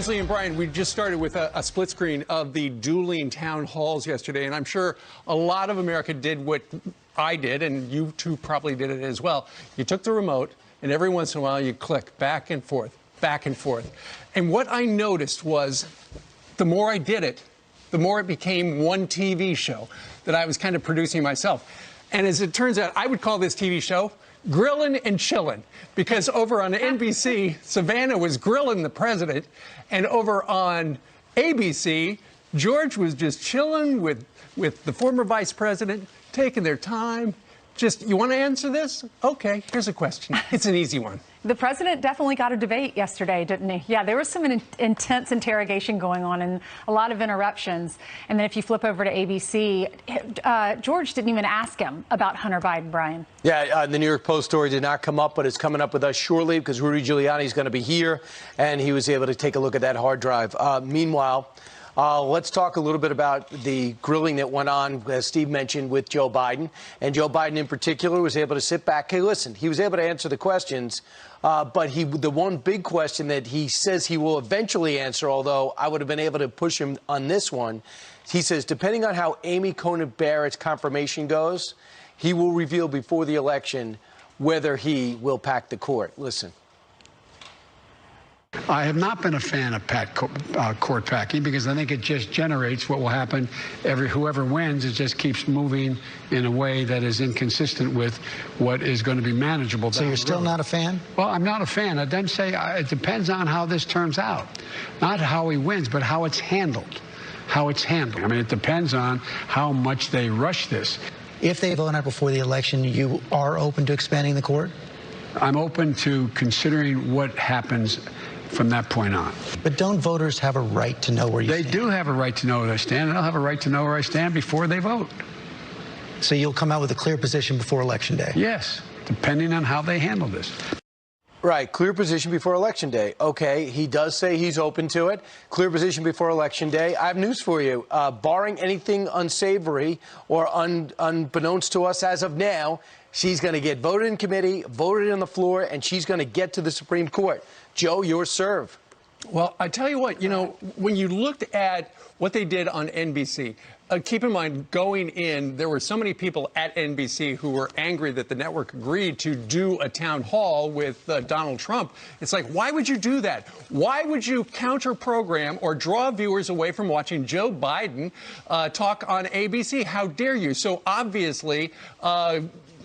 Leslie and Brian, we just started with a split screen of the dueling town halls yesterday, and I'm sure a lot of America did what I did, and you two probably did it as well. You took the remote, and every once in a while you click back and forth, back and forth. And what I noticed was the more I did it, the more it became one TV show that I was kind of producing myself. And as it turns out, I would call this TV show Grillin' and Chillin', because over on NBC, Savannah was grilling the president, and over on ABC, George was just chilling with the former vice president, taking their time. Just, you want to answer this? Okay, here's a question. It's an easy one. The president definitely got a debate yesterday, didn't he? Yeah, there was some intense interrogation going on and a lot of interruptions. And then if you flip over to ABC, George didn't even ask him about Hunter Biden, Brian. Yeah, the New York Post story did not come up, but it's coming up with us shortly because Rudy Giuliani is going to be here, and he was able to take a look at that hard drive. Meanwhile, let's talk a little bit about the grilling that went on, as Steve mentioned, with Joe Biden. And Joe Biden in particular was able to sit back. Hey, listen, he was able to answer the questions, but the one big question that he says he will eventually answer, although I would have been able to push him on this one, he says, depending on how Amy Coney Barrett's confirmation goes, he will reveal before the election whether he will pack the court. Listen. I have not been a fan of court packing because I think it just generates what will happen. Whoever wins, it just keeps moving in a way that is inconsistent with what is going to be manageable. So you're still not a fan? Well, I'm not a fan. I then say it depends on how this turns out. Not how he wins, but how it's handled. How it's handled. I mean, it depends on how much they rush this. If they vote out before the election, you are open to expanding the court? I'm open to considering what happens from that point on. But don't voters have a right to know where you stand? They do have a right to know where I stand, and I'll have a right to know where I stand before they vote. So you'll come out with a clear position before Election Day? Yes, depending on how they handle this. Right, clear position before Election Day. Okay, he does say he's open to it. Clear position before Election Day. I have news for you. Barring anything unsavory or unbeknownst to us as of now, she's going to get voted in committee, voted on the floor, and she's going to get to the Supreme Court. Joe, your serve. Well, I tell you what, you know, when you looked at what they did on NBC, keep in mind, going in, there were so many people at NBC who were angry that the network agreed to do a town hall with Donald Trump. It's like, why would you do that? Why would you counter-program or draw viewers away from watching Joe Biden talk on ABC? How dare you? So obviously,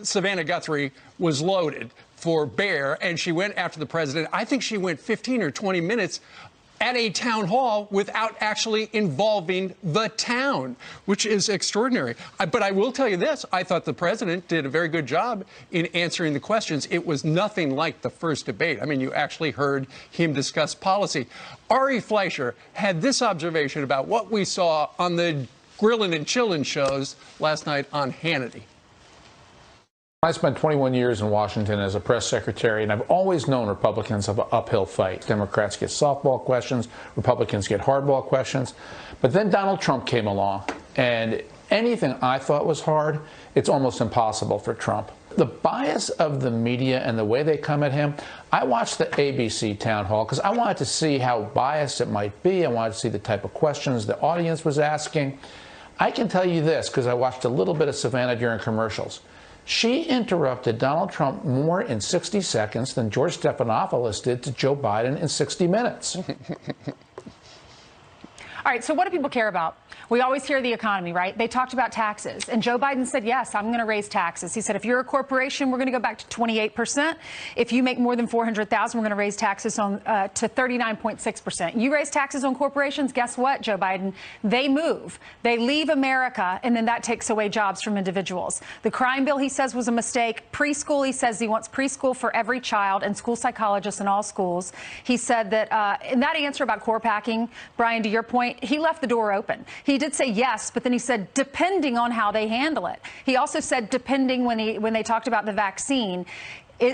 Savannah Guthrie was loaded for bear, and she went after the president. I think she went 15 or 20 minutes at a town hall without actually involving the town, which is extraordinary. But I will tell you this, I thought the president did a very good job in answering the questions. It was nothing like the first debate. I mean, you actually heard him discuss policy. Ari Fleischer had this observation about what we saw on the Grillin' and Chillin' shows last night on Hannity. I spent 21 years in Washington as a press secretary, and I've always known Republicans have an uphill fight. Democrats get softball questions, Republicans get hardball questions. But then Donald Trump came along, and anything I thought was hard, it's almost impossible for Trump. The bias of the media and the way they come at him, I watched the ABC town hall because I wanted to see how biased it might be. I wanted to see the type of questions the audience was asking. I can tell you this because I watched a little bit of Savannah during commercials. She interrupted Donald Trump more in 60 seconds than George Stephanopoulos did to Joe Biden in 60 minutes. All right, so what do people care about? We always hear the economy, right? They talked about taxes, and Joe Biden said, yes, I'm going to raise taxes. He said, if you're a corporation, we're going to go back to 28%. If you make more than $400,000, we're going to raise taxes on to 39.6%. You raise taxes on corporations, guess what, Joe Biden? They move. They leave America, and then that takes away jobs from individuals. The crime bill, he says, was a mistake. Preschool, he says he wants preschool for every child and school psychologists in all schools. He said that in that answer about core packing, Brian, to your point, he left the door open. He did say yes, but then he said depending on how they handle it. He also said depending when they talked about the vaccine.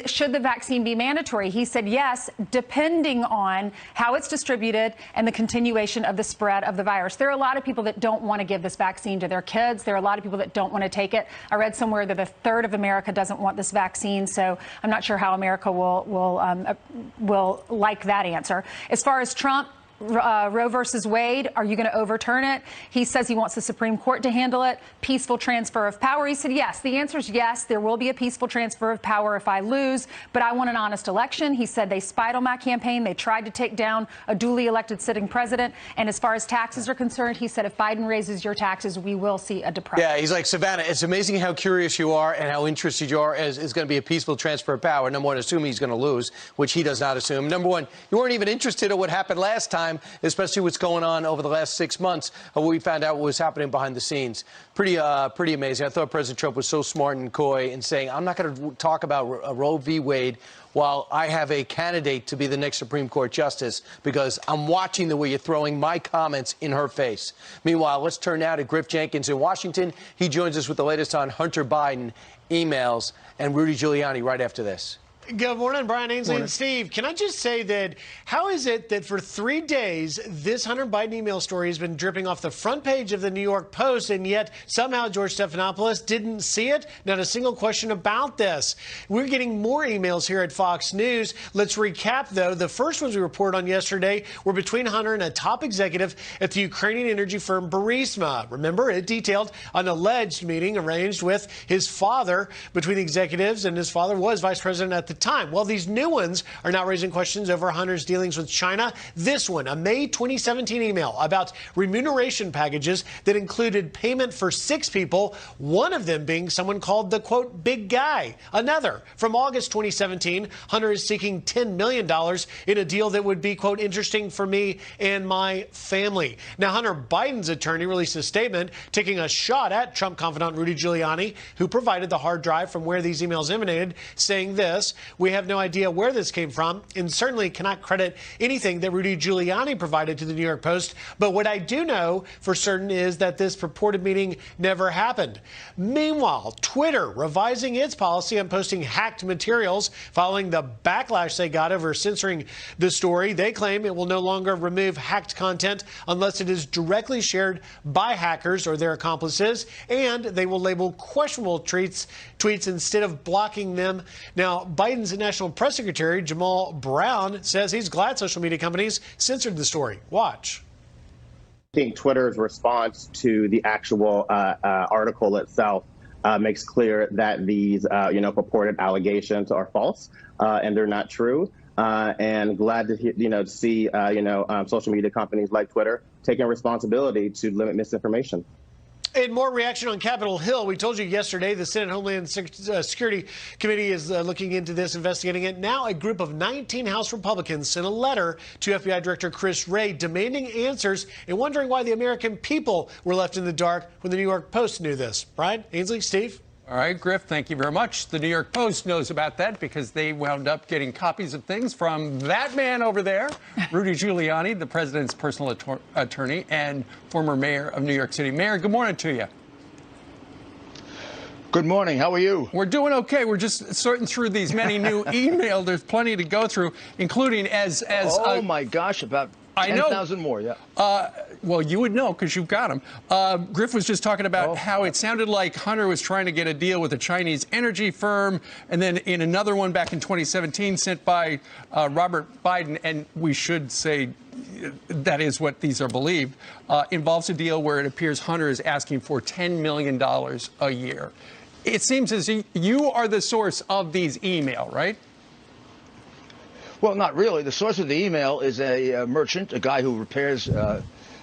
Should the vaccine be mandatory? He said yes, depending on how it's distributed and the continuation of the spread of the virus. There are a lot of people that don't want to give this vaccine to their kids. There are a lot of people that don't want to take it. I read somewhere that a third of America doesn't want this vaccine, so I'm not sure how America will like that answer. As far as Trump, Roe versus Wade, are you going to overturn it? He says he wants the Supreme Court to handle it. Peaceful transfer of power. He said yes. The answer is yes. There will be a peaceful transfer of power if I lose, but I want an honest election. He said they spied on my campaign. They tried to take down a duly elected sitting president. And as far as taxes are concerned, he said if Biden raises your taxes, we will see a depression. Yeah, he's like, Savannah, it's amazing how curious you are and how interested you are as it's going to be a peaceful transfer of power. Number one, assuming he's going to lose, which he does not assume. Number one, you weren't even interested in what happened last time, especially what's going on over the last 6 months of what we found out what was happening behind the scenes. Pretty amazing. I thought President Trump was so smart and coy in saying, I'm not going to talk about Roe v. Wade while I have a candidate to be the next Supreme Court justice because I'm watching the way you're throwing my comments in her face. Meanwhile, let's turn now to Griff Jenkins in Washington. He joins us with the latest on Hunter Biden, emails, and Rudy Giuliani right after this. Good morning, Brian Ainsley and Steve. Can I just say that how is it that for 3 days this Hunter Biden email story has been dripping off the front page of the New York Post, and yet somehow George Stephanopoulos didn't see it? Not a single question about this. We're getting more emails here at Fox News. Let's recap, though. The first ones we reported on yesterday were between Hunter and a top executive at the Ukrainian energy firm Burisma. Remember, it detailed an alleged meeting arranged with his father between the executives, and his father was vice president at the time. Well, these new ones are now raising questions over Hunter's dealings with China. This one, a May 2017 email about remuneration packages that included payment for 6 people, one of them being someone called the, quote, big guy. Another, from August 2017, Hunter is seeking $10 million in a deal that would be, quote, interesting for me and my family. Now, Hunter Biden's attorney released a statement taking a shot at Trump confidant Rudy Giuliani, who provided the hard drive from where these emails emanated, saying this: we have no idea where this came from and certainly cannot credit anything that Rudy Giuliani provided to the New York Post. But what I do know for certain is that this purported meeting never happened. Meanwhile, Twitter revising its policy on posting hacked materials following the backlash they got over censoring the story. They claim it will no longer remove hacked content unless it is directly shared by hackers or their accomplices, and they will label questionable tweets instead of blocking them. Now, Biden's National Press Secretary Jamal Brown says he's glad social media companies censored the story. Watch. I think Twitter's response to the actual article itself makes clear that these, purported allegations are false and they're not true. And glad to see social media companies like Twitter taking responsibility to limit misinformation. And more reaction on Capitol Hill. We told you yesterday the Senate Homeland Security Committee is looking into this, investigating it. Now a group of 19 House Republicans sent a letter to FBI Director Chris Wray demanding answers and wondering why the American people were left in the dark when the New York Post knew this. Brian, Ainsley, Steve? All right, Griff, thank you very much. The New York Post knows about that because they wound up getting copies of things from that man over there, Rudy Giuliani, the president's personal attorney and former mayor of New York City. Mayor, good morning to you. Good morning. How are you? We're doing okay. We're just sorting through these many new emails. There's plenty to go through, including as oh, my gosh, about 10,000 more, yeah. Well, you would know because you've got them. Griff was just talking about how it sounded like Hunter was trying to get a deal with a Chinese energy firm, and then in another one back in 2017 sent by Robert Biden, and we should say that is what these are believed, involves a deal where it appears Hunter is asking for $10 million a year. It seems as you are the source of these emails, right? Well, not really. The source of the email is a merchant, a guy who repairs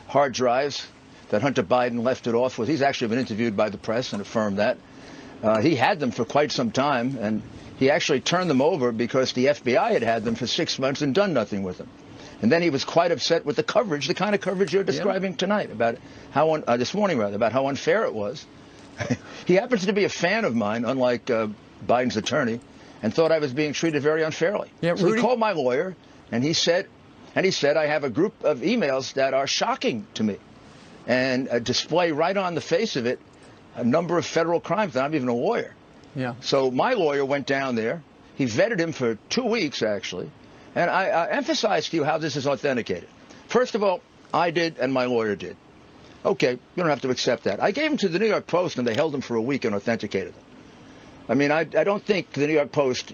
hard drives that Hunter Biden left it off with. He's actually been interviewed by the press and affirmed that. He had them for quite some time, and he actually turned them over because the FBI had them for 6 months and done nothing with them. And then he was quite upset with the coverage, the kind of coverage you're describing tonight, about how this morning rather, about how unfair it was. He happens to be a fan of mine, unlike Biden's attorney, and thought I was being treated very unfairly. Yeah, so he called my lawyer, and he said, I have a group of emails that are shocking to me, and display right on the face of it a number of federal crimes. And I'm even a lawyer. Yeah. So my lawyer went down there. He vetted him for 2 weeks, actually. And I emphasized to you how this is authenticated. First of all, I did, and my lawyer did. Okay, you don't have to accept that. I gave them to the New York Post, and they held them for a week and authenticated them. I mean, I don't think the New York Post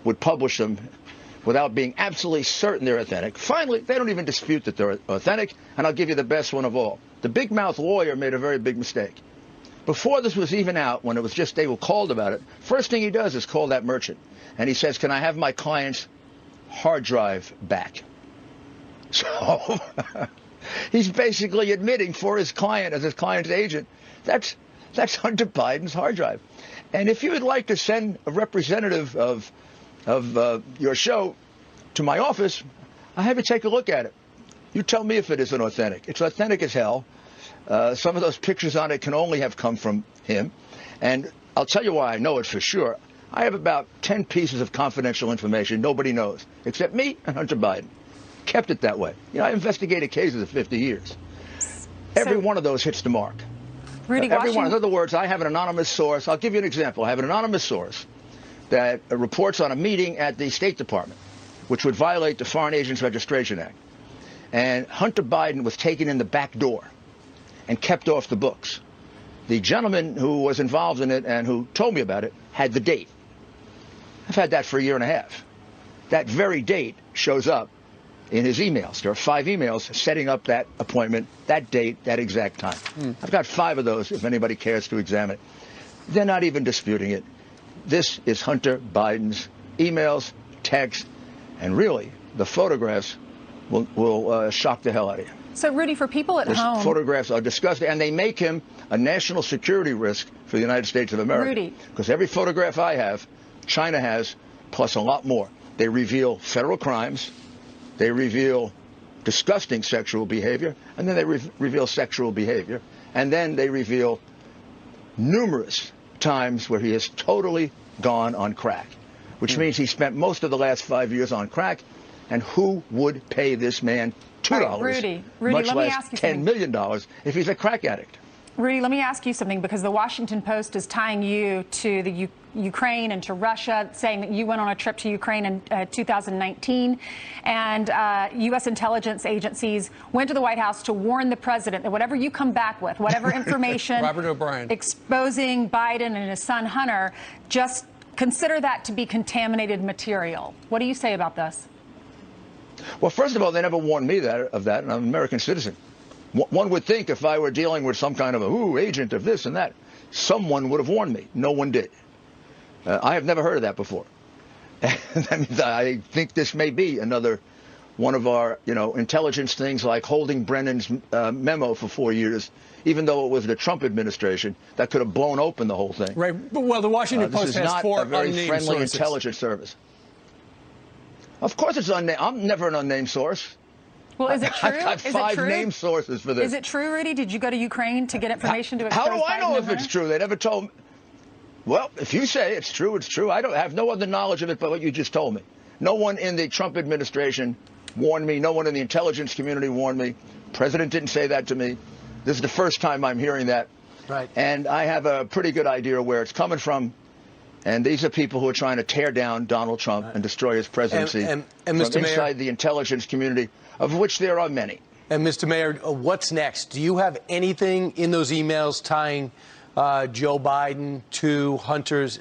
would publish them without being absolutely certain they're authentic. Finally, they don't even dispute that they're authentic, and I'll give you the best one of all. The big mouth lawyer made a very big mistake. Before this was even out, when it was just they were called about it, first thing he does is call that merchant, and he says, "Can I have my client's hard drive back?" So he's basically admitting for his client, as his client's agent, that's Hunter Biden's hard drive. And if you would like to send a representative of your show to my office, I have you take a look at it. You tell me if it isn't authentic. It's authentic as hell. Some of those pictures on it can only have come from him. And I'll tell you why I know it for sure. I have about 10 pieces of confidential information nobody knows, except me and Hunter Biden. Kept it that way. You know, I investigated cases for 50 years. Every one of those hits the mark. Rudy, every one. In other words, I have an anonymous source. I'll give you an example. I have an anonymous source that reports on a meeting at the State Department, which would violate the Foreign Agents Registration Act. And Hunter Biden was taken in the back door and kept off the books. The gentleman who was involved in it and who told me about it had the date. I've had that for a year and a half. That very date shows up in his emails. There are 5 emails setting up that appointment, that date, that exact time. I've got 5 of those if anybody cares to examine it. They're not even disputing it. This is Hunter Biden's emails, texts, and really the photographs will shock the hell out of you. So, Rudy, for people at home, photographs are disgusting, and they make him a national security risk for the United States of America. Rudy. Because every photograph I have, China has, plus a lot more. They reveal federal crimes, they reveal disgusting sexual behavior, and then they reveal sexual behavior, and then they reveal numerous times where he has totally gone on crack, which means he spent most of the last 5 years on crack. And who would pay this man $2, Rudy, much let me less ask you $10 million if he's a crack addict? Rudy, let me ask you something, because the Washington Post is tying you to the Ukraine and to Russia, saying that you went on a trip to Ukraine in 2019, and U.S. intelligence agencies went to the White House to warn the president that whatever you come back with, whatever information Robert O'Brien exposing Biden and his son Hunter, just consider that to be contaminated material. What do you say about this? Well, first of all, they never warned me of that, and I'm an American citizen. One would think if I were dealing with some kind of agent of this and that, someone would have warned me. No one did. I have never heard of that before. That means I think this may be another one of our, intelligence things, like holding Brennan's memo for 4 years, even though it was the Trump administration, that could have blown open the whole thing. Right. Well, the Washington Post has 4 a very unnamed friendly sources. intelligence service. Of course it's unnamed. I'm never an unnamed source. Well, is it true? I've got 5 named sources for this. Is it true, Rudy? Did you go to Ukraine to get information to expose How do I know Biden if it's true? They never told me. Well, if you say it's true, it's true. I have no other knowledge of it but what you just told me. No one in the Trump administration warned me. No one in the intelligence community warned me. President didn't say that to me. This is the first time I'm hearing that. Right. And I have a pretty good idea where it's coming from. And these are people who are trying to tear down Donald Trump and destroy his presidency and from Mr. Mayor, inside the intelligence community, of which there are many. And Mr. Mayor, what's next? Do you have anything in those emails tying Joe Biden to Hunter's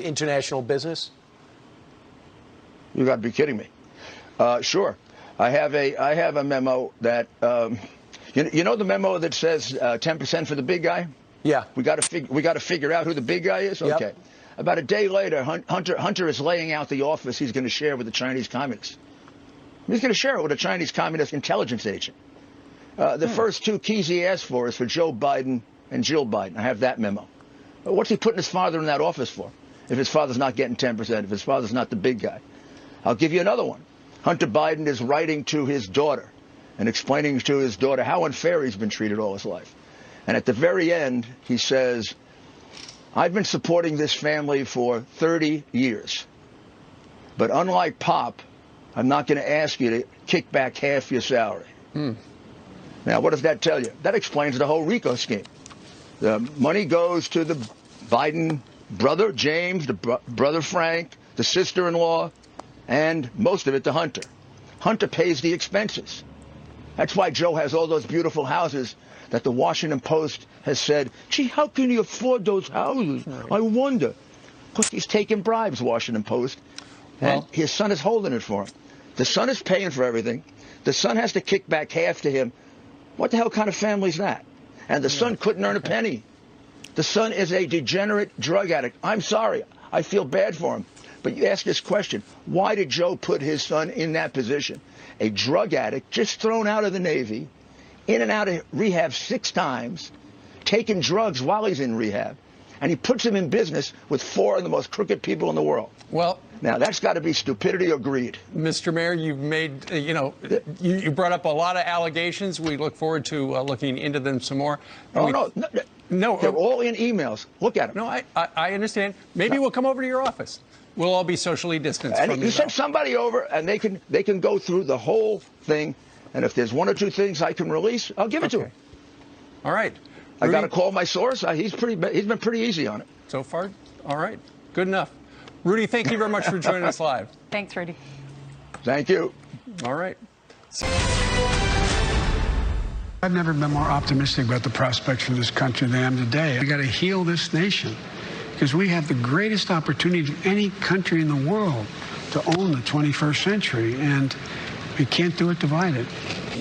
international business? You got to be kidding me. Sure. I have a memo that you know the memo that says 10% for the big guy? Yeah. We got to figure out who the big guy is. Okay. Yep. About a day later, Hunter is laying out the office he's going to share with the Chinese communists. He's going to share it with a Chinese communist intelligence agent. The first 2 keys he asked for is for Joe Biden and Jill Biden. I have that memo. What's he putting his father in that office for? If his father's not getting 10%, if his father's not the big guy. I'll give you another one. Hunter Biden is writing to his daughter and explaining to his daughter how unfair he's been treated all his life. And at the very end, he says, I've been supporting this family for 30 years. But unlike Pop, I'm not going to ask you to kick back half your salary. Now, what does that tell you? That explains the whole RICO scheme. The money goes to the Biden brother, James, the brother, Frank, the sister-in-law, and most of it to Hunter. Hunter pays the expenses. That's why Joe has all those beautiful houses that the Washington Post has said, gee, how can he afford those houses? I wonder. Because he's taking bribes, Washington Post. And his son is holding it for him. The son is paying for everything. The son has to kick back half to him. What the hell kind of family is that? And the son couldn't earn a penny. The son is a degenerate drug addict. I'm sorry. I feel bad for him. But you ask this question, why did Joe put his son in that position? A drug addict just thrown out of the Navy, in and out of rehab 6 times, taking drugs while he's in rehab. And he puts him in business with 4 of the most crooked people in the world. Well, now that's got to be stupidity or greed. Mr. Mayor, you've made, you brought up a lot of allegations. We look forward to looking into them some more. No, they're all in emails. Look at them. No, I understand. Maybe we'll come over to your office. We'll all be socially distanced. And you send somebody over, and they can go through the whole thing. And if there's 1 or 2 things I can release, I'll give it to him. All right. I got to call my source. He's been pretty easy on it so far. All right. Good enough. Rudy, thank you very much for joining us live. Thanks, Rudy. Thank you. All right. I've never been more optimistic about the prospects for this country than I am today. We got to heal this nation because we have the greatest opportunity of any country in the world to own the 21st century, and we can't do it divided.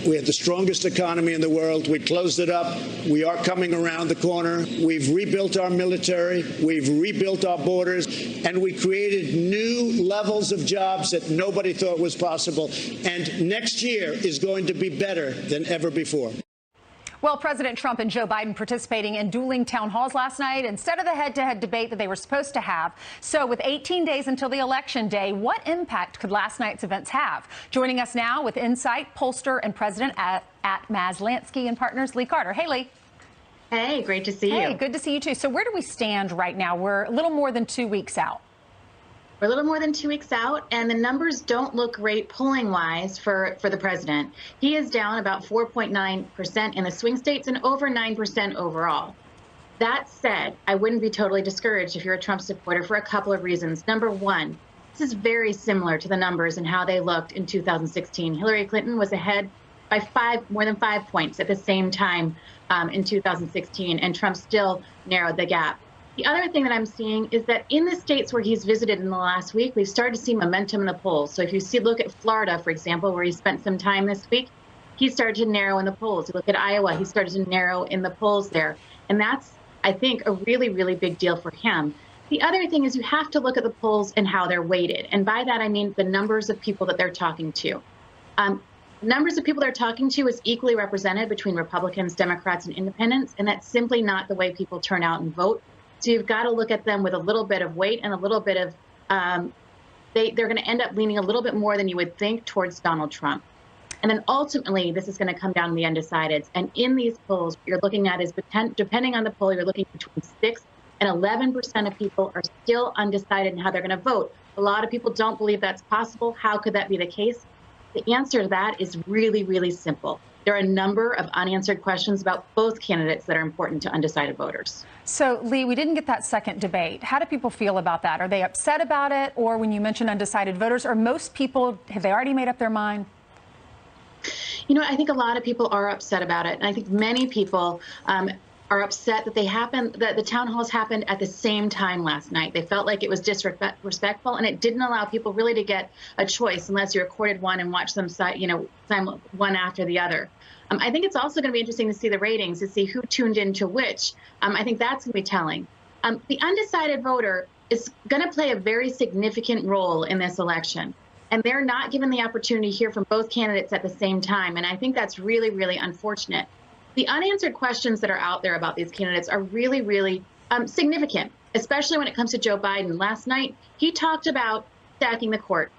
We had the strongest economy in the world. We closed it up. We are coming around the corner. We've rebuilt our military. We've rebuilt our borders. And we created new levels of jobs that nobody thought was possible. And next year is going to be better than ever before. Well, President Trump and Joe Biden participating in dueling town halls last night instead of the head-to-head debate that they were supposed to have. So with 18 days until the election day, what impact could last night's events have? Joining us now with insight, pollster and president at Maslansky and Partners, Lee Carter. Hey, Lee. Hey, great to see you. Hey, good to see you, too. So where do we stand right now? We're a little more than 2 weeks out. We're a little more than 2 weeks out, and the numbers don't look great polling-wise for the president. He is down about 4.9% in the swing states and over 9% overall. That said, I wouldn't be totally discouraged if you're a Trump supporter for a couple of reasons. Number one, this is very similar to the numbers and how they looked in 2016. Hillary Clinton was ahead by more than 5 points at the same time in 2016, and Trump still narrowed the gap. The other thing that I'm seeing is that in the states where he's visited in the last week, we've started to see momentum in the polls. So if you look at Florida, for example, where he spent some time this week, he started to narrow in the polls. You look at Iowa, he started to narrow in the polls there. And that's, I think, a really, really big deal for him. The other thing is you have to look at the polls and how they're weighted. And by that, I mean the numbers of people that they're talking to. Numbers of people they're talking to is equally represented between Republicans, Democrats, and independents. And that's simply not the way people turn out and vote. So you've got to look at them with a little bit of weight and a little bit of, they're going to end up leaning a little bit more than you would think towards Donald Trump. And then ultimately, this is going to come down to the undecideds. And in these polls, what you're looking at is, depending on the poll, you're looking between 6 and 11% of people are still undecided in how they're going to vote. A lot of people don't believe that's possible. How could that be the case? The answer to that is really, really simple. There are a number of unanswered questions about both candidates that are important to undecided voters. So, Lee, we didn't get that second debate. How do people feel about that? Are they upset about it? Or when you mention undecided voters, are most people, have they already made up their mind? You know, I think a lot of people are upset about it. And I think many people are upset that that the town halls happened at the same time last night. They felt like it was disrespectful, and it didn't allow people really to get a choice unless you recorded one and watched them, one after the other. I think it's also going to be interesting to see the ratings, to see who tuned into which. I think that's going to be telling. The undecided voter is going to play a very significant role in this election, and they're not given the opportunity to hear from both candidates at the same time, and I think that's really, really unfortunate. The unanswered questions that are out there about these candidates are really, really significant, especially when it comes to Joe Biden. Last night, he talked about stacking the court.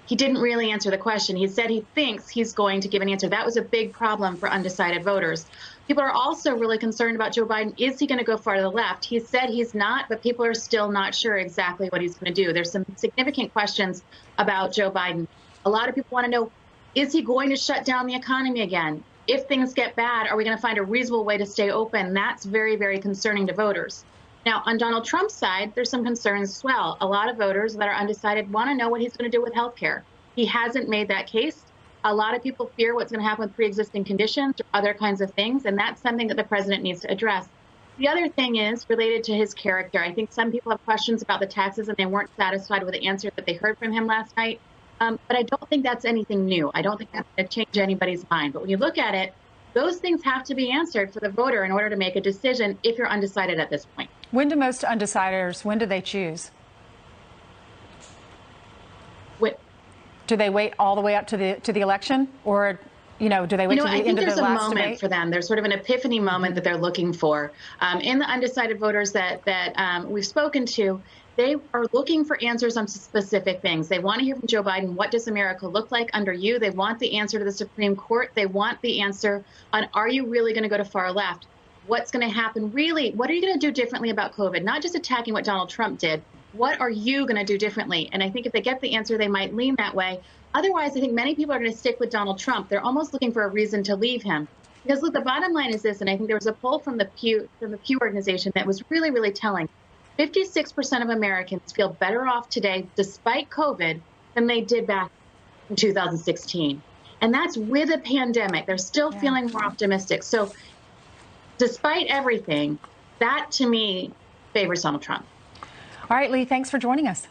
He didn't really answer the question. He said he thinks he's going to give an answer. That was a big problem for undecided voters. People are also really concerned about Joe Biden. Is he going to go far to the left? He said he's not, but people are still not sure exactly what he's going to do. There's some significant questions about Joe Biden. A lot of people want to know, is he going to shut down the economy again? If things get bad, are we going to find a reasonable way to stay open? That's very, very concerning to voters. Now, on Donald Trump's side, there's some concerns as well. A lot of voters that are undecided want to know what he's going to do with health care. He hasn't made that case. A lot of people fear what's going to happen with pre-existing conditions or other kinds of things, and that's something that the president needs to address. The other thing is related to his character. I think some people have questions about the taxes and they weren't satisfied with the answer that they heard from him last night. But I don't think that's anything new. I don't think that's going to change anybody's mind. But when you look at it, those things have to be answered for the voter in order to make a decision if you're undecided at this point. When do most undeciders, when do they choose? Do they wait all the way up to the election, or do they wait to the end of the last debate? I think there's a moment for them. There's sort of an epiphany moment that they're looking for. In the undecided voters that we've spoken to, they are looking for answers on specific things. They want to hear from Joe Biden, what does America look like under you? They want the answer to the Supreme Court. They want the answer on, are you really going to go to far left? What's going to happen? Really, what are you going to do differently about COVID? Not just attacking what Donald Trump did. What are you going to do differently? And I think if they get the answer, they might lean that way. Otherwise, I think many people are going to stick with Donald Trump. They're almost looking for a reason to leave him. Because look, the bottom line is this, and I think there was a poll from the Pew organization that was really, really telling. 56% of Americans feel better off today, despite COVID, than they did back in 2016. And that's with a pandemic. They're still feeling more optimistic. So despite everything, that to me favors Donald Trump. All right, Lee, thanks for joining us.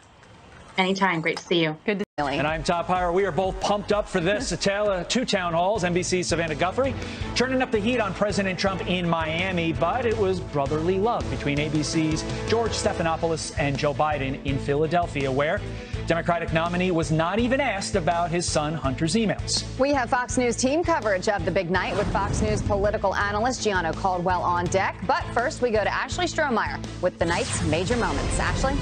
Anytime. Great to see you. Good to see you. And I'm Todd Pyre. We are both pumped up for this. A tale of two town halls. NBC's Savannah Guthrie turning up the heat on President Trump in Miami, but it was brotherly love between ABC's George Stephanopoulos and Joe Biden in Philadelphia, where Democratic nominee was not even asked about his son Hunter's emails. We have Fox News team coverage of the big night with Fox News political analyst Gianno Caldwell on deck. But first, we go to Ashley Strohmeyer with the night's major moments. Ashley?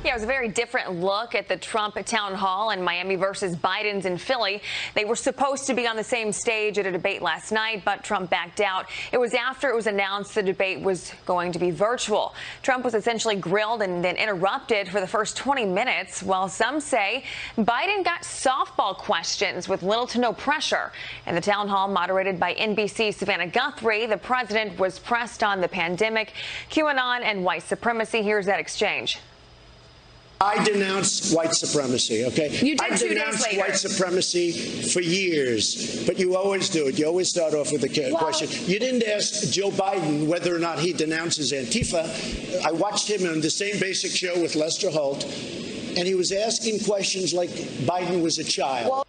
Yeah, it was a very different look at the Trump town hall in Miami versus Biden's in Philly. They were supposed to be on the same stage at a debate last night, but Trump backed out. It was after it was announced the debate was going to be virtual. Trump was essentially grilled and then interrupted for the first 20 minutes, while some say Biden got softball questions with little to no pressure. In the town hall moderated by NBC's Savannah Guthrie, the president was pressed on the pandemic, QAnon, and white supremacy. Here's that exchange. I denounce white supremacy, okay? You did I've 2 days denounced later. white supremacy for years, but you always do it. You always start off with a question. You didn't ask Joe Biden whether or not he denounces Antifa. I watched him on the same basic show with Lester Holt, and he was asking questions like Biden was a child.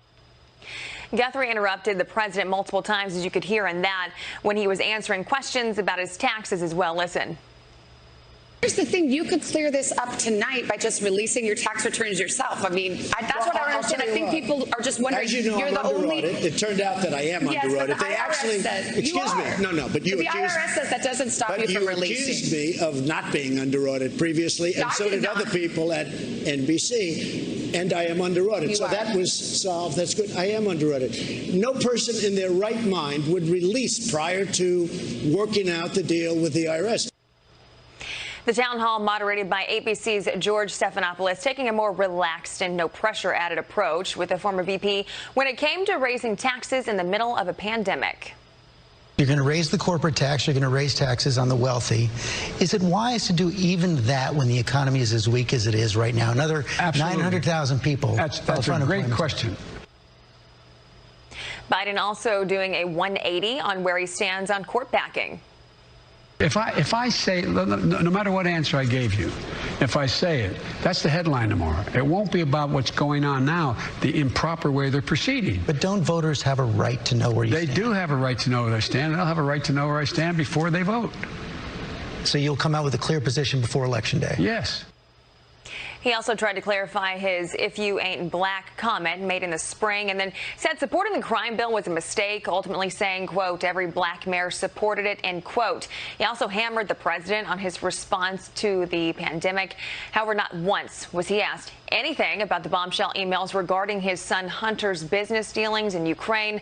Guthrie interrupted the president multiple times, as you could hear in that, when he was answering questions about his taxes as well. Listen. Here's the thing. You could clear this up tonight by just releasing your tax returns yourself. I mean, that's what I don't understand. I think people are just wondering. As you know, you're I'm the under only. audit. It turned out that I am Yes, under but audit. the They IRS actually, says excuse you me. are. No, but you the accused. IRS says that doesn't stop but you from releasing. accused me of not being under audit previously, and so did other people at NBC. And I am under audit. So that was solved. That's good. I am under audit. No person in their right mind would release prior to working out the deal with the IRS. The town hall moderated by ABC's George Stephanopoulos, taking a more relaxed and no pressure added approach with the former VP when it came to raising taxes in the middle of a pandemic. You're going to raise the corporate tax. You're going to raise taxes on the wealthy. Is it wise to do even that when the economy is as weak as it is right now? Another 900,000 people. That's a great question. Biden also doing a 180 on where he stands on court backing. If I say, no matter what answer I gave you, if I say it, that's the headline tomorrow. It won't be about what's going on now, the improper way they're proceeding. But don't voters have a right to know where you stand? They do have a right to know where they stand. They'll have a right to know where I stand before they vote. So you'll come out with a clear position before Election Day? Yes. He also tried to clarify his "if you ain't black" comment made in the spring, and then said supporting the crime bill was a mistake, ultimately saying, quote, every black mayor supported it, end quote. He also hammered the president on his response to the pandemic. However, not once was he asked anything about the bombshell emails regarding his son Hunter's business dealings in Ukraine.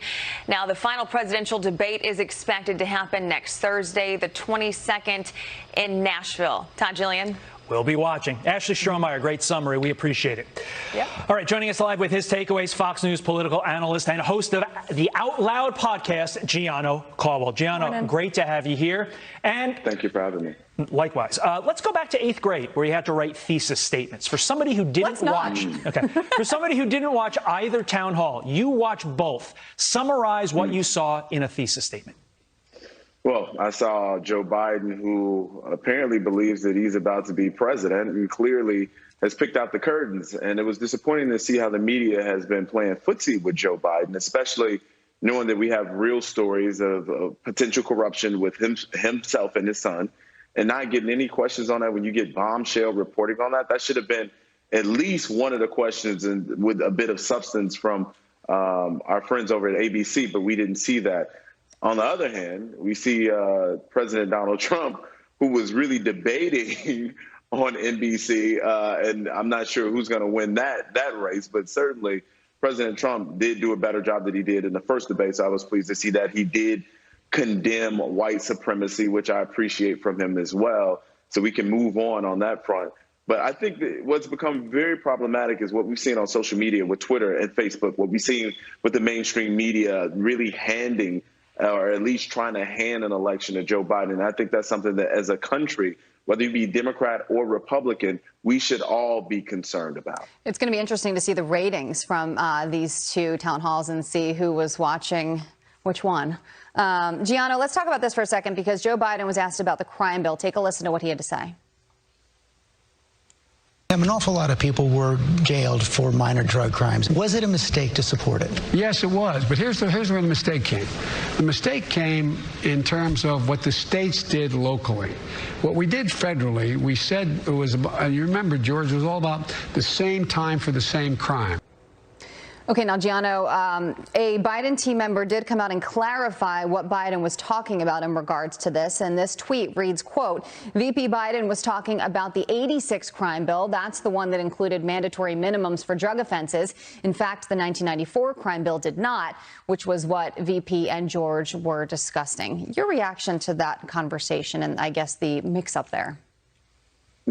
Now, the final presidential debate is expected to happen next Thursday, the 22nd, in Nashville. Todd, Jillian. We'll be watching. Ashley Strohmeyer, great summary. We appreciate it. Yep. All right, joining us live with his takeaways, Fox News political analyst and host of the Out Loud podcast, Gianno Caldwell. Gianno, great to have you here. And thank you for having me. Likewise. Let's go back to 8th grade, where you had to write thesis statements. For somebody who didn't watch, for somebody who didn't watch either town hall, you watched both. Summarize what you saw in a thesis statement. Well, I saw Joe Biden, who apparently believes that he's about to be president and clearly has picked out the curtains. And it was disappointing to see how the media has been playing footsie with Joe Biden, especially knowing that we have real stories of potential corruption with himself and his son, and not getting any questions on that. When you get bombshell reporting on that, that should have been at least one of the questions, and with a bit of substance from our friends over at ABC, but we didn't see that. On the other hand, we see President Donald Trump, who was really debating on NBC, and I'm not sure who's going to win that race, but certainly President Trump did do a better job than he did in the first debate, so I was pleased to see that. He did condemn white supremacy, which I appreciate from him as well, so we can move on that front. But I think that what's become very problematic is what we've seen on social media with Twitter and Facebook, what we've seen with the mainstream media really handing or at least trying to hand an election to Joe Biden. And I think that's something that as a country, whether you be Democrat or Republican, we should all be concerned about. It's going to be interesting to see the ratings from these two town halls and see who was watching which one. Gianno, let's talk about this for a second, because Joe Biden was asked about the crime bill. Take a listen to what he had to say. An awful lot of people were jailed for minor drug crimes. Was it a mistake to support it? Yes, it was. But here's where the mistake came. The mistake came in terms of what the states did locally. What we did federally, we said it was, you remember, George, it was all about the same time for the same crime. Okay, now, Gianno, a Biden team member did come out and clarify what Biden was talking about in regards to this. And this tweet reads, quote, VP Biden was talking about the 86 crime bill. That's the one that included mandatory minimums for drug offenses. In fact, the 1994 crime bill did not, which was what VP and George were discussing. Your reaction to that conversation and I guess the mix up there?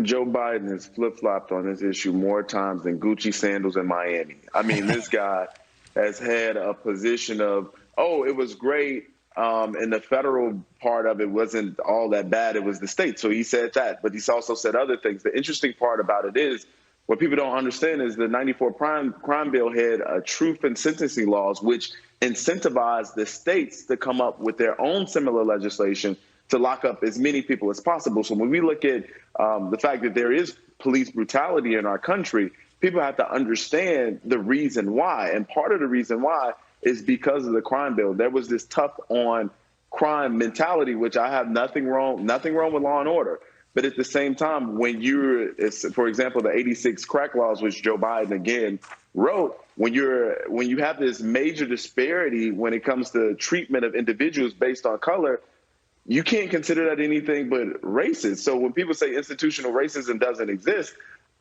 Joe Biden has flip-flopped on this issue more times than Gucci sandals in Miami. I mean, this guy has had a position of, oh, it was great, and the federal part of it wasn't all that bad. It was the state. So he said that, but he's also said other things. The interesting part about it is what people don't understand is the 94 crime bill had truth in sentencing laws, which incentivized the states to come up with their own similar legislation to lock up as many people as possible. So when we look at the fact that there is police brutality in our country, people have to understand the reason why. And part of the reason why is because of the crime bill. There was this tough on crime mentality, which I have nothing wrong with law and order. But at the same time, when for example, the 86 crack laws, which Joe Biden again wrote, when you have this major disparity when it comes to treatment of individuals based on color, you can't consider that anything but racist. So when people say institutional racism doesn't exist,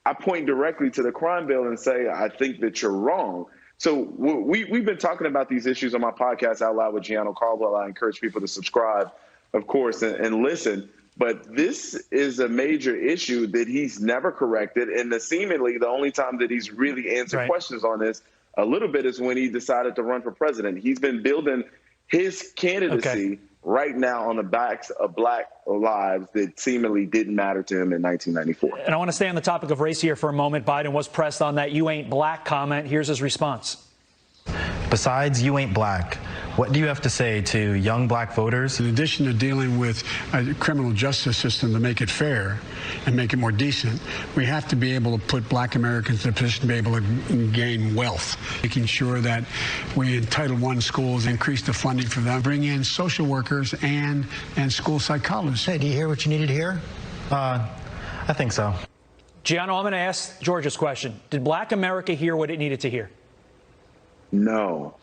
I point directly to the crime bill and say, I think that you're wrong. So we've been talking about these issues on my podcast, Out Loud with Gianno Caldwell. I encourage people to subscribe, of course, and listen. But this is a major issue that he's never corrected. And seemingly the only time that he's really answered questions on this a little bit is when he decided to run for president. He's been building his candidacy right now on the backs of black lives that seemingly didn't matter to him in 1994. And I want to stay on the topic of race here for a moment. Biden was pressed on that "you ain't black" comment. Here's his response. Besides "you ain't black," what do you have to say to young black voters? In addition to dealing with a criminal justice system to make it fair and make it more decent, we have to be able to put black Americans in a position to be able to gain wealth, making sure that we in Title I schools increase the funding for them, bring in social workers and school psychologists. Hey, do you hear what you needed to hear? I think so. Gianno, I'm going to ask George's question. Did black America hear what it needed to hear? No.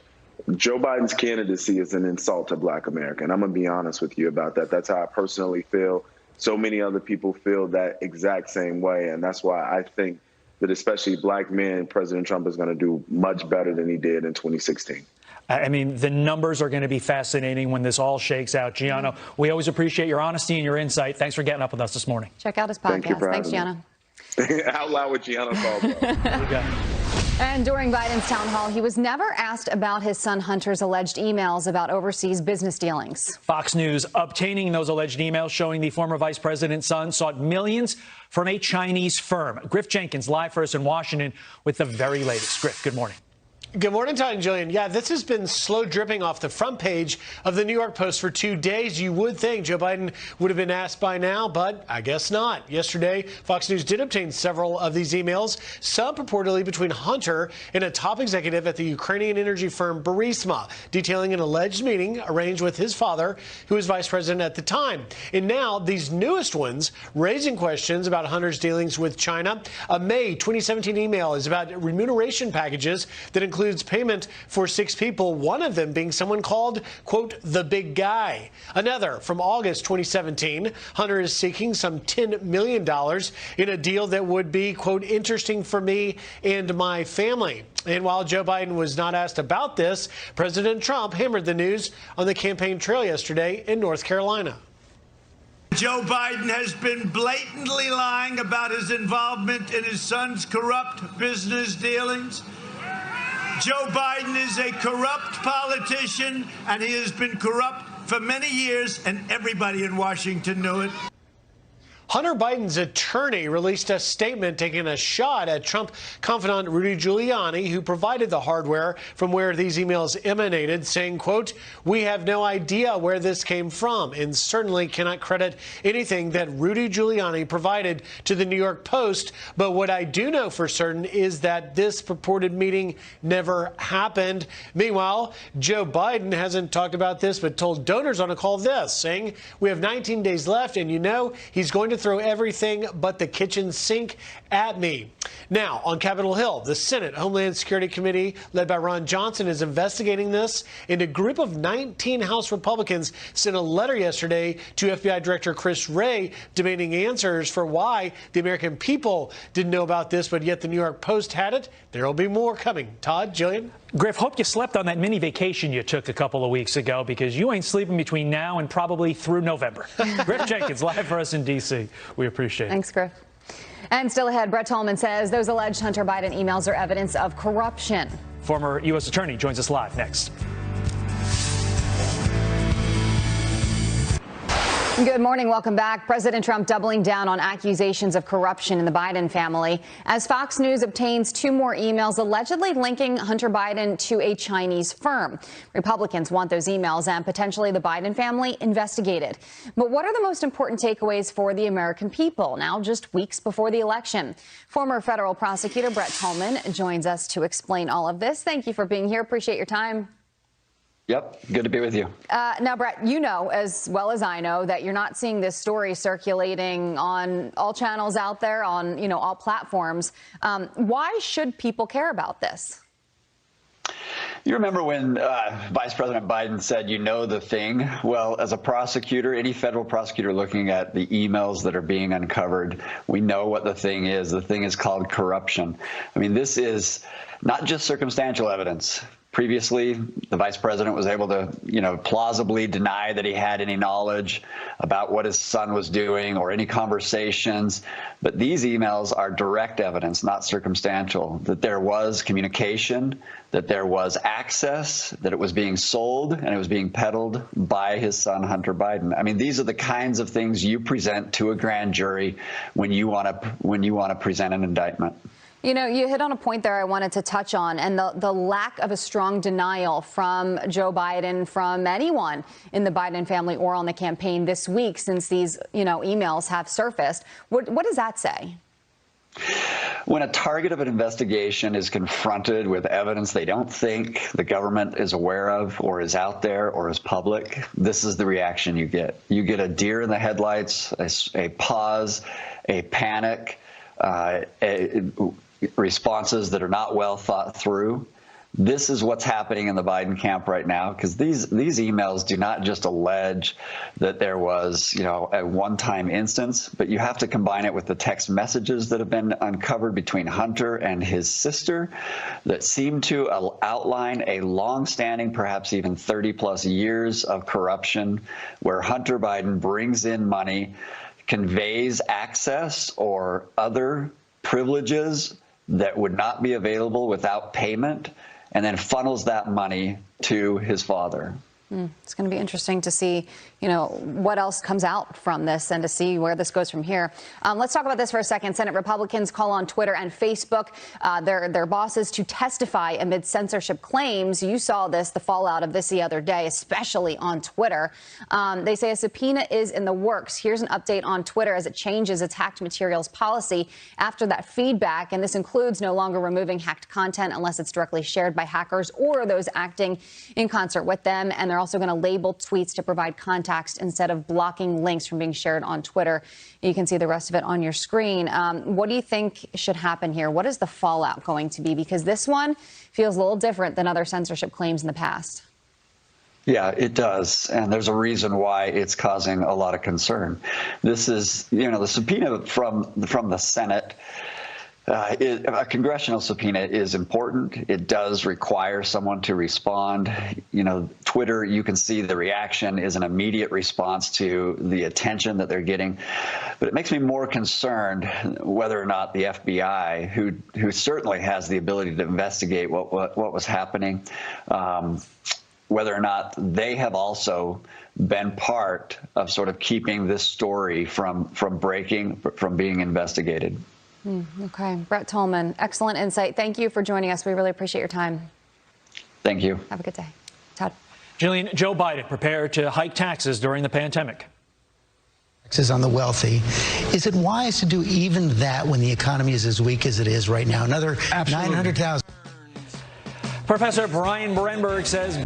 Joe Biden's candidacy is an insult to black America, and I'm going to be honest with you about that. That's how I personally feel. So many other people feel that exact same way, and that's why I think that especially black men, President Trump is going to do much better than he did in 2016. I mean, the numbers are going to be fascinating when this all shakes out. Gianno, we always appreciate your honesty and your insight. Thanks for getting up with us this morning. Check out his podcast. Thanks, Gianno. Out Loud with Gianno Caldwell. And during Biden's town hall, he was never asked about his son Hunter's alleged emails about overseas business dealings. Fox News obtaining those alleged emails showing the former vice president's son sought millions from a Chinese firm. Griff Jenkins live for us in Washington with the very latest. Griff, good morning. Good morning, Todd and Jillian. Yeah, this has been slow dripping off the front page of the New York Post for 2 days. You would think Joe Biden would have been asked by now, but I guess not. Yesterday, Fox News did obtain several of these emails, some purportedly between Hunter and a top executive at the Ukrainian energy firm Burisma, detailing an alleged meeting arranged with his father, who was vice president at the time. And now these newest ones raising questions about Hunter's dealings with China. A May 2017 email is about remuneration packages that includes payment for 6 people, one of them being someone called, quote, the big guy. Another from August 2017, Hunter is seeking some $10 million in a deal that would be, quote, interesting for me and my family. And while Joe Biden was not asked about this, President Trump hammered the news on the campaign trail yesterday in North Carolina. Joe Biden has been blatantly lying about his involvement in his son's corrupt business dealings. Joe Biden is a corrupt politician, and he has been corrupt for many years, and everybody in Washington knew it. Hunter Biden's attorney released a statement taking a shot at Trump confidant Rudy Giuliani, who provided the hardware from where these emails emanated, saying, quote, we have no idea where this came from and certainly cannot credit anything that Rudy Giuliani provided to the New York Post. But what I do know for certain is that this purported meeting never happened. Meanwhile, Joe Biden hasn't talked about this, but told donors on a call this, saying we have 19 days left, and he's going to throw everything but the kitchen sink at me. Now, on Capitol Hill, the Senate Homeland Security Committee, led by Ron Johnson, is investigating this, and a group of 19 House Republicans sent a letter yesterday to FBI Director Chris Wray demanding answers for why the American people didn't know about this, but yet the New York Post had it. There will be more coming. Todd, Jillian? Griff, hope you slept on that mini vacation you took a couple of weeks ago, because you ain't sleeping between now and probably through November. Griff Jenkins, live for us in D.C. We appreciate it. Thanks, Griff. And still ahead, Brett Tolman says those alleged Hunter Biden emails are evidence of corruption. Former U.S. Attorney joins us live next. Good morning. Welcome back. President Trump doubling down on accusations of corruption in the Biden family as Fox News obtains 2 more emails allegedly linking Hunter Biden to a Chinese firm. Republicans want those emails and potentially the Biden family investigated. But what are the most important takeaways for the American people now just weeks before the election? Former federal prosecutor Brett Tolman joins us to explain all of this. Thank you for being here. Appreciate your time. Yep, good to be with you. Now, Brett, you know as well as I know that you're not seeing this story circulating on all channels out there, on all platforms. Why should people care about this? You remember when Vice President Biden said, the thing? Well, as a prosecutor, any federal prosecutor looking at the emails that are being uncovered, we know what the thing is. The thing is called corruption. I mean, this is not just circumstantial evidence. Previously, the vice president was able to, plausibly deny that he had any knowledge about what his son was doing or any conversations. But these emails are direct evidence, not circumstantial, that there was communication, that there was access, that it was being sold and it was being peddled by his son, Hunter Biden. I mean, these are the kinds of things you present to a grand jury when you want to present an indictment. You hit on a point there I wanted to touch on, and the lack of a strong denial from Joe Biden, from anyone in the Biden family or on the campaign this week since these, emails have surfaced. What does that say? When a target of an investigation is confronted with evidence they don't think the government is aware of or is out there or is public, this is the reaction you get. You get a deer in the headlights, a pause, a panic, responses that are not well thought through. This is what's happening in the Biden camp right now, because these emails do not just allege that there was, a one-time instance, but you have to combine it with the text messages that have been uncovered between Hunter and his sister that seem to outline a long-standing, perhaps even 30-plus years of corruption, where Hunter Biden brings in money, conveys access or other privileges that would not be available without payment, and then funnels that money to his father. It's going to be interesting to see, what else comes out from this and to see where this goes from here. Let's talk about this for a second. Senate Republicans call on Twitter and Facebook, their bosses, to testify amid censorship claims. You saw this, the fallout of this the other day, especially on Twitter. They say a subpoena is in the works. Here's an update on Twitter as it changes its hacked materials policy after that feedback. And this includes no longer removing hacked content unless it's directly shared by hackers or those acting in concert with them. And they're also going to label tweets to provide context instead of blocking links from being shared on Twitter. You can see the rest of it on your screen. What do you think should happen here? What is the fallout going to be? Because this one feels a little different than other censorship claims in the past. Yeah, it does. And there's a reason why it's causing a lot of concern. This is, the subpoena from the Senate. A congressional subpoena is important. It does require someone to respond. Twitter, you can see the reaction is an immediate response to the attention that they're getting. But it makes me more concerned whether or not the FBI, who certainly has the ability to investigate what was happening, whether or not they have also been part of sort of keeping this story from being investigated. Okay. Brett Tolman, excellent insight. Thank you for joining us. We really appreciate your time. Thank you. Have a good day. Todd. Jillian, Joe Biden prepared to hike taxes during the pandemic. Taxes on the wealthy. Is it wise to do even that when the economy is as weak as it is right now? Another 900,000. Professor Brian Brenberg says